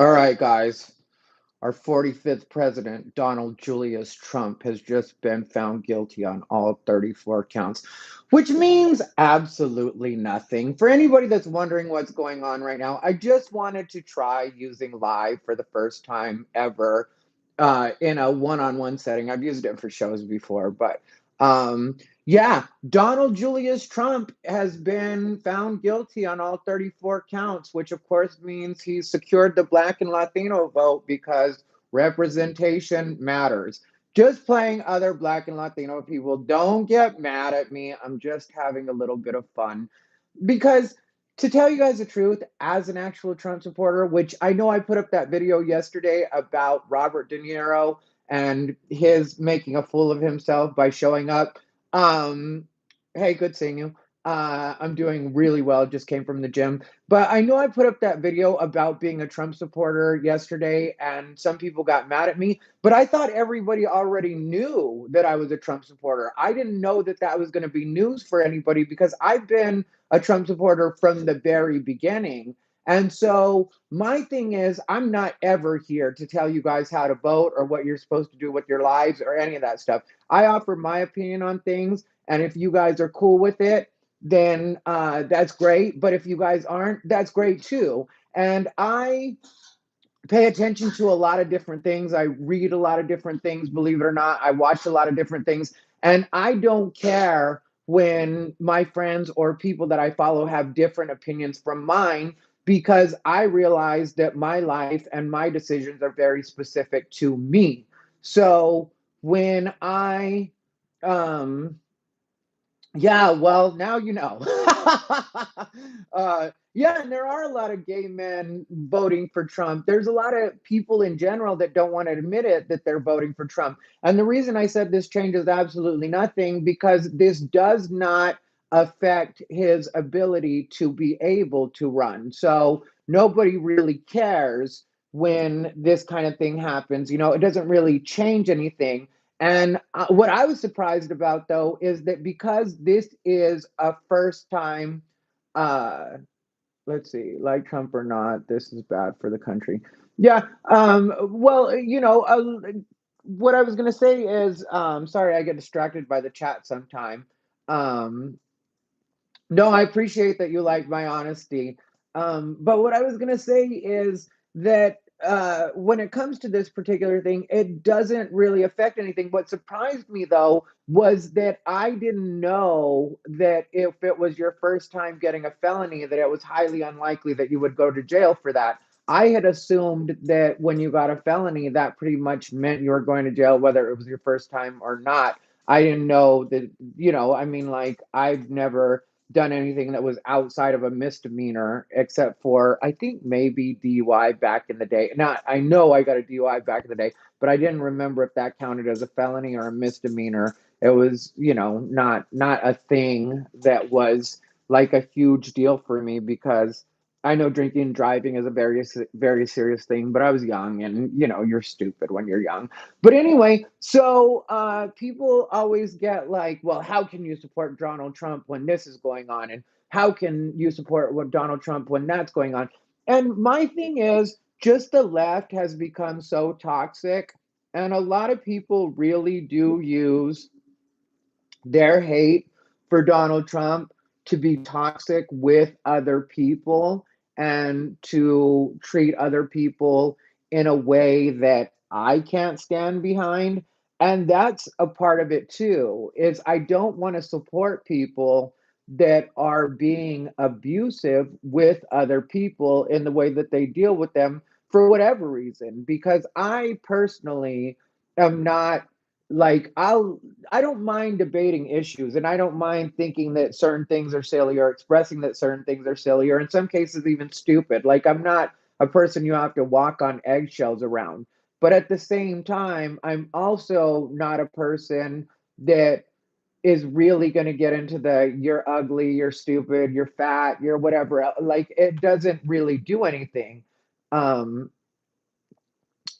All right, guys. Our 45th president, Donald Julius Trump, has just been found guilty on all 34 counts, which means absolutely nothing. For anybody that's wondering what's going on right now, I just wanted to try using live for the first time ever in a one on one setting. I've used it for shows before, but yeah, Donald Julius Trump has been found guilty on all 34 counts, which of course means he's secured the Black and Latino vote because representation matters. Just playing other Black and Latino people. Don't get mad at me. I'm just having a little bit of fun. Because to tell you guys the truth, as an actual Trump supporter, which I know I put up that video yesterday about Robert De Niro and his making a fool of himself by showing up. Um, hey, good seeing you. I'm doing really well. Just came from the gym. But I know I put up that video about being a Trump supporter yesterday, and some people got mad at me. But I thought everybody already knew that I was a Trump supporter. I didn't know that that was going to be news for anybody because I've been a Trump supporter from the very beginning. And so my thing is, I'm not ever here to tell you guys how to vote or what you're supposed to do with your lives or any of that stuff. I offer my opinion on things. And if you guys are cool with it, then that's great. But if you guys aren't, that's great too. And I pay attention to a lot of different things. I read a lot of different things, believe it or not. I watch a lot of different things. And I don't care when my friends or people that I follow have different opinions from mine because I realize that my life and my decisions are very specific to me. So when um, yeah, well, now you know. Yeah, and there are a lot of gay men voting for Trump. There's a lot of people in general that don't want to admit it that they're voting for Trump. And the reason I said this changes absolutely nothing because this does not affect his ability to be able to run. So nobody really cares when this kind of thing happens. It doesn't really change anything. And what I was surprised about, though, is that because this is a first time, uh, let's see, like Trump or not, this is bad for the country. Yeah. Well, what I was going to say is, sorry, I get distracted by the chat sometime. Um, no, I appreciate that you like my honesty. But what I was going to say is that when it comes to this particular thing, it doesn't really affect anything. What surprised me, though, was that I didn't know that if it was your first time getting a felony, that it was highly unlikely that you would go to jail for that. I had assumed that when you got a felony, that pretty much meant you were going to jail, whether it was your first time or not. I didn't know that, I mean, like, I've never done anything that was outside of a misdemeanor, except for I think maybe DUI back in the day. Now I know I got a DUI back in the day, but I didn't remember if that counted as a felony or a misdemeanor. It was, not a thing that was like a huge deal for me because I know drinking and driving is a very serious thing, but I was young and you're stupid when you're young. But anyway, so people always get like, well, how can you support Donald Trump when this is going on? And how can you support what Donald Trump when that's going on? And my thing is, just the left has become so toxic. And a lot of people really do use their hate for Donald Trump to be toxic with other people and to treat other people in a way that I can't stand behind. And that's a part of it too. Is I don't want to support people that are being abusive with other people in the way that they deal with them for whatever reason because I personally am not like I don't mind debating issues and I don't mind thinking that certain things are silly or expressing that certain things are silly or in some cases even stupid. Like I'm not a person you have to walk on eggshells around. But at the same time, I'm also not a person that is really going to get into the you're ugly, you're stupid, you're fat, you're whatever. Like it doesn't really do anything. Um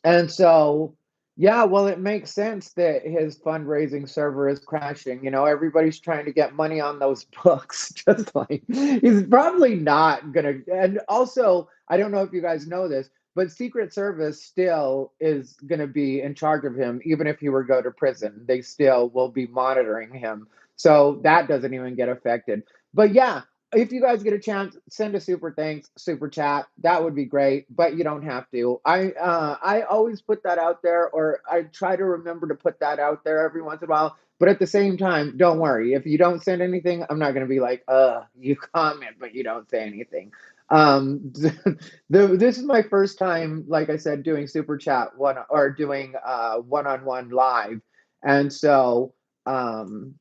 and so, yeah, well, it makes sense that his fundraising server is crashing. Everybody's trying to get money on those books. Just like he's probably not gonna. And also, I don't know if you guys know this, but Secret Service still is going to be in charge of him, even if he were to go to prison. They still will be monitoring him, so that doesn't even get affected. But yeah, if you guys get a chance, send a super thanks, super chat. That would be great, but you don't have to. I always put that out there, or I try to remember to put that out there every once in a while. But at the same time, don't worry. If you don't send anything, I'm not going to be like, you comment, but you don't say anything. This is my first time, like I said, doing super chat one or doing one-on-one live. And so I'm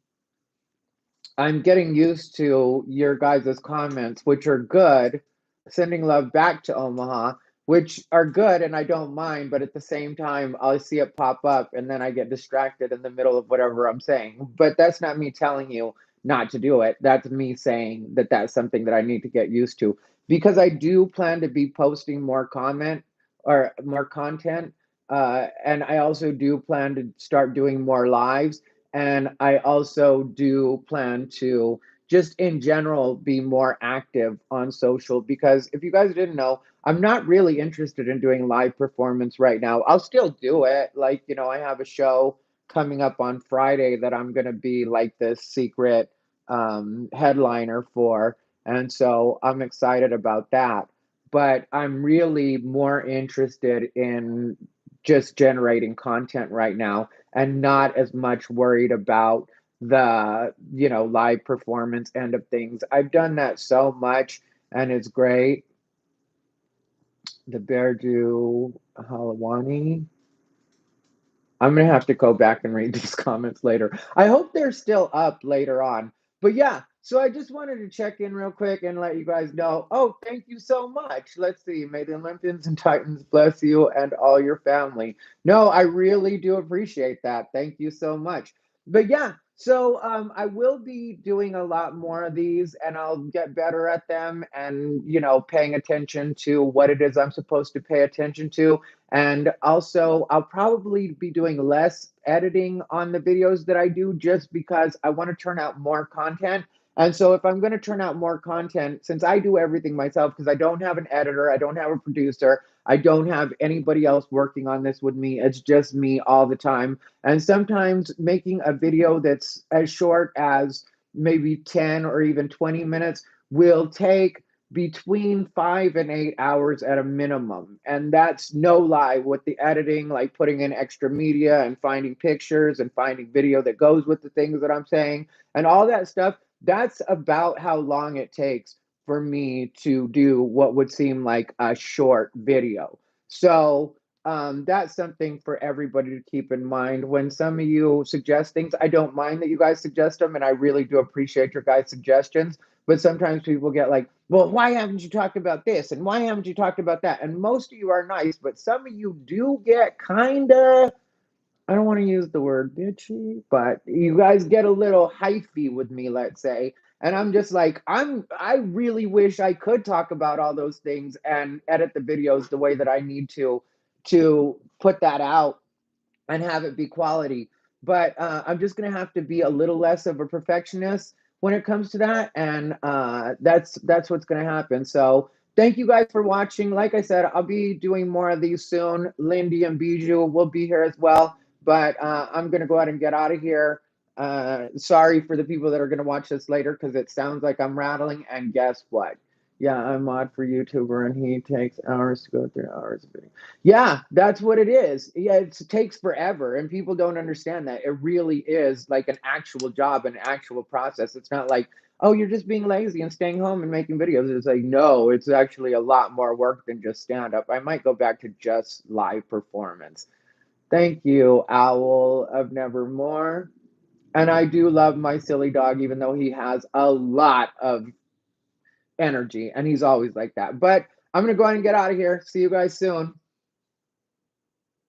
getting used to your guys' comments, which are good, sending love back to Omaha, which are good, and I don't mind. But at the same time, I'll see it pop up, and then I get distracted in the middle of whatever I'm saying. But that's not me telling you not to do it. That's me saying that that's something that I need to get used to, because I do plan to be posting more comment or more content. And I also do plan to start doing more lives, and I also do plan to just in general be more active on social, because if you guys didn't know, I'm not really interested in doing live performance right now. I'll still do it. Like, I have a show coming up on Friday that I'm going to be like this secret headliner for. And so I'm excited about that. But I'm really more interested in just generating content right now, and not as much worried about the live performance end of things. I've done that so much, and it's great. The bear do Halawani. I'm gonna have to go back and read these comments later. I hope they're still up later on. But yeah, so I just wanted to check in real quick and let you guys know. Oh, thank you so much. Let's see. May the Olympians and Titans bless you and all your family. No, I really do appreciate that. Thank you so much. But yeah, so I will be doing a lot more of these, and I'll get better at them, and paying attention to what it is I'm supposed to pay attention to. And also, I'll probably be doing less editing on the videos that I do, just because I want to turn out more content. And so, if I'm going to turn out more content, since I do everything myself, because I don't have an editor, I don't have a producer, I don't have anybody else working on this with me, it's just me all the time. And sometimes making a video that's as short as maybe 10 or even 20 minutes will take between 5 and 8 hours at a minimum. And that's no lie, with the editing, like putting in extra media and finding pictures and finding video that goes with the things that I'm saying and all that stuff. That's about how long it takes for me to do what would seem like a short video. So that's something for everybody to keep in mind. When some of you suggest things, I don't mind that you guys suggest them, and I really do appreciate your guys' suggestions. But sometimes people get like, well, why haven't you talked about this? And why haven't you talked about that? And most of you are nice, but some of you do get kind of, I don't want to use the word bitchy, but you guys get a little hyphy with me, let's say. And I'm just like, I really wish I could talk about all those things and edit the videos the way that I need to put that out and have it be quality. But I'm just gonna have to be a little less of a perfectionist when it comes to that, and that's what's gonna happen. So thank you guys for watching. Like I said, I'll be doing more of these soon. Lindy and Bijou will be here as well, but I'm gonna go ahead and get out of here. Sorry for the people that are gonna watch this later, because it sounds like I'm rattling. And guess what? Yeah, I'm mod for YouTuber, and he takes hours to go through hours of video. Yeah, that's what it is. Yeah, it takes forever, and people don't understand that. It really is like an actual job, an actual process. It's not like, oh, you're just being lazy and staying home and making videos. It's like, no, it's actually a lot more work than just stand up. I might go back to just live performance. Thank you, Owl of Nevermore. And I do love my silly dog, even though he has a lot of energy, and he's always like that. But I'm going to go ahead and get out of here. See you guys soon.